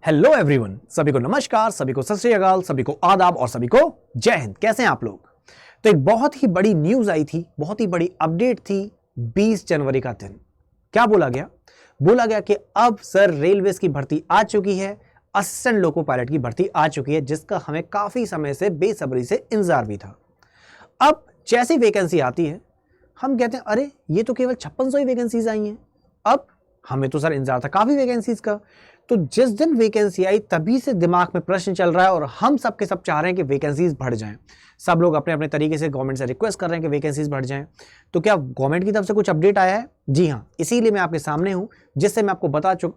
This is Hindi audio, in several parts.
हेलो एवरीवन, सभी को नमस्कार, सभी को सत श्री अकाल, सभी को आदाब और सभी को जय हिंद। कैसे हैं आप लोग? तो एक बहुत ही बड़ी न्यूज आई थी, बहुत ही बड़ी अपडेट थी 20 जनवरी का दिन। क्या बोला गया? बोला गया कि अब सर रेलवेज की भर्ती आ चुकी है, असिस्टेंट लोको पायलट की भर्ती आ चुकी है, जिसका हमें काफी समय से बेसब्री से इंतजार भी था। अब जैसी वैकेंसी आती है हम कहते हैं अरे ये तो केवल 5600 ही वैकेंसीज आई हैं। अब हमें तो सर इंतजार था काफी वैकेंसीज का। तो जिस दिन वैकेंसी आई तभी से दिमाग में प्रश्न चल रहा है और हम सब के सब चाह रहे हैं कि वैकेंसीज बढ़ जाएं। सब लोग अपने अपने तरीके से गवर्नमेंट से रिक्वेस्ट कर रहे हैं कि वैकेंसीज बढ़ जाएं। तो क्या गवर्नमेंट की तरफ से कुछ अपडेट आया है? जी हाँ, इसीलिए मैं आपके सामने हूं, जिससे मैं आपको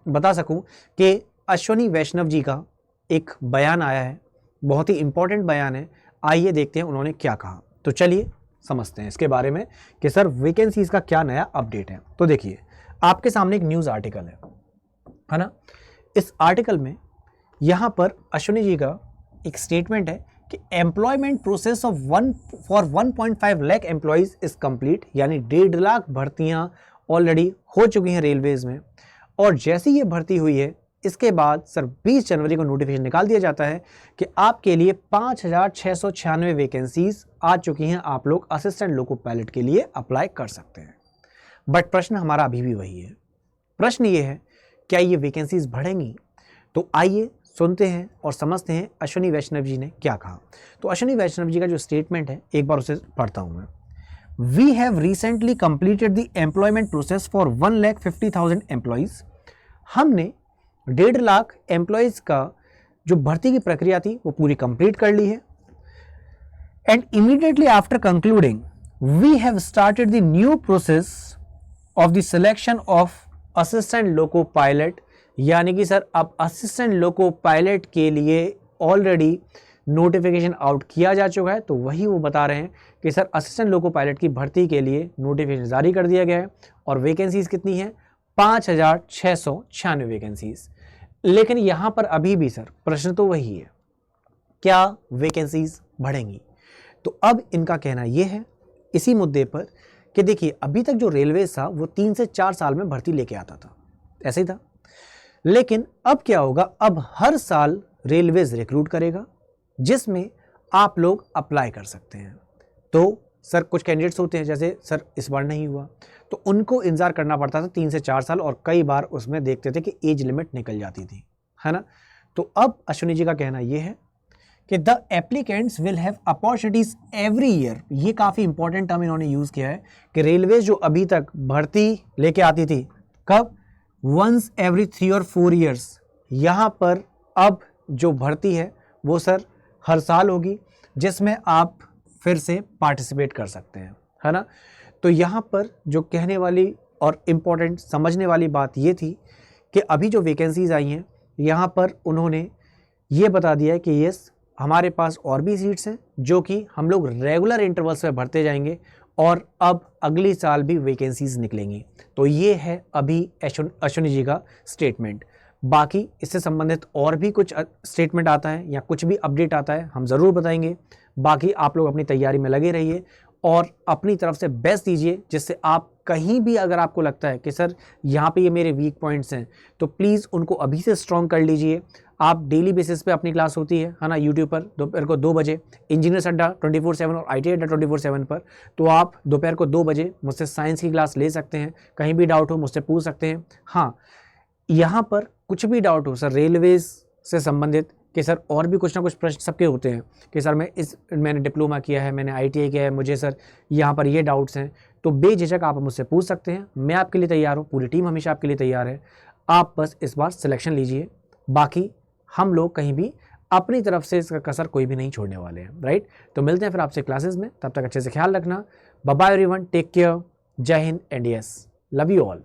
बता सकूं कि अश्विनी वैष्णव जी का एक बयान आया है, बहुत ही इंपॉर्टेंट बयान है। आइए देखते हैं उन्होंने क्या कहा। तो चलिए समझते हैं इसके बारे में कि सर वैकेंसीज का क्या नया अपडेट है। तो देखिए, आपके सामने एक न्यूज़ आर्टिकल है ना। इस आर्टिकल में यहाँ पर अश्विनी जी का एक स्टेटमेंट है कि employment process of 1.5 lakh employees is complete, यानी 1.5 लाख भर्तियाँ ऑलरेडी हो चुकी हैं रेलवेज में। और जैसी ये भर्ती हुई है इसके बाद सर 20 जनवरी को नोटिफिकेशन निकाल दिया जाता है कि आपके लिए 5696 वैकेंसीज आ चुकी हैं, आप लोग असिस्टेंट लोको पायलट के लिए अप्लाई कर सकते हैं। बट प्रश्न हमारा अभी भी वही है। प्रश्न ये है, क्या ये वैकेंसीज बढ़ेंगी? तो आइए सुनते हैं और समझते हैं अश्विनी वैष्णव जी ने क्या कहा। तो अश्विनी वैष्णव जी का जो स्टेटमेंट है एक बार उसे पढ़ता हूं मैं। We have recently completed the employment process for 1,50,000 employees. हमने 1.5 लाख एम्प्लॉयज का जो भर्ती की प्रक्रिया थी वो पूरी कंप्लीट कर ली है। And immediately after concluding we have started the new process of the selection of assistant loco pilot, यानी कि सर अब असिस्टेंट लोको पायलट के लिए ऑलरेडी नोटिफिकेशन आउट किया जा चुका है। तो वही वो बता रहे हैं कि सर असिस्टेंट लोको पायलट की भर्ती के लिए नोटिफिकेशन जारी कर दिया गया है और वैकेंसीज कितनी है? 5696 वैकेंसीज। लेकिन यहाँ पर अभी भी सर प्रश्न तो वही है, क्या वैकेंसीज बढ़ेंगी? तो अब इनका कहना यह है इसी मुद्दे पर कि देखिए, अभी तक जो रेलवे था वो 3 से 4 साल में भर्ती लेके आता था, ऐसे ही था। लेकिन अब क्या होगा, अब हर साल रेलवेज रिक्रूट करेगा जिसमें आप लोग अप्लाई कर सकते हैं। तो सर कुछ कैंडिडेट्स होते हैं, जैसे सर इस बार नहीं हुआ तो उनको इंतजार करना पड़ता था 3 से 4 साल, और कई बार उसमें देखते थे कि एज लिमिट निकल जाती थी, है ना। तो अब अश्विनी जी का कहना यह है कि the applicants will have opportunities every year. ये काफ़ी इंपॉर्टेंट टर्म इन्होंने यूज़ किया है कि रेलवेज जो अभी तक भर्ती लेके आती थी, कब? वंस एवरी 3 और 4 ईयर्स। यहाँ पर अब जो भर्ती है वो सर हर साल होगी, जिसमें आप फिर से पार्टिसिपेट कर सकते हैं, है ना। तो यहाँ पर जो कहने वाली और इम्पॉर्टेंट समझने वाली बात ये थी कि अभी जो वैकेंसीज आई हैं यहाँ पर उन्होंने ये बता दिया है कि यस, हमारे पास और भी सीट्स हैं जो कि हम लोग रेगुलर इंटरवल्स पे भरते जाएंगे और अब अगली साल भी वैकेंसीज निकलेंगी। तो ये है अभी अश्विनी जी का स्टेटमेंट। बाकी इससे संबंधित और भी कुछ स्टेटमेंट आता है या कुछ भी अपडेट आता है हम ज़रूर बताएंगे। बाकी आप लोग अपनी तैयारी में लगे रहिए और अपनी तरफ से बेस्ट दीजिए, जिससे आप कहीं भी अगर आपको लगता है कि सर यहाँ पे ये मेरे वीक पॉइंट्स हैं तो प्लीज़ उनको अभी से स्ट्रॉन्ग कर लीजिए। आप डेली बेसिस पे अपनी क्लास होती है ना, यूट्यूब पर दोपहर को 2 बजे इंजीनियर्स अड्डा 24/7 और ITI अड्डा 24/7 पर। तो आप दोपहर को 2 बजे मुझसे साइंस की क्लास ले सकते हैं। कहीं भी डाउट हो मुझसे पूछ सकते हैं। हाँ, यहाँ पर कुछ भी डाउट हो सर रेलवेज से संबंधित कि सर और भी कुछ ना कुछ प्रश्न सबके होते हैं कि सर मैंने डिप्लोमा किया है, मैंने ITI किया है, मुझे सर यहाँ पर ये डाउट्स हैं, तो बेझिझक आप मुझसे पूछ सकते हैं। मैं आपके लिए तैयार हूँ, पूरी टीम हमेशा आपके लिए तैयार है। आप बस इस बार सिलेक्शन लीजिए। बाकी हम लोग कहीं भी अपनी तरफ से इसका कसर कोई भी नहीं छोड़ने वाले हैं, राइट। तो मिलते हैं फिर आपसे क्लासेस में, तब तक अच्छे से ख्याल रखना। Bye bye everyone, take care, जय हिंद and yes, love you all.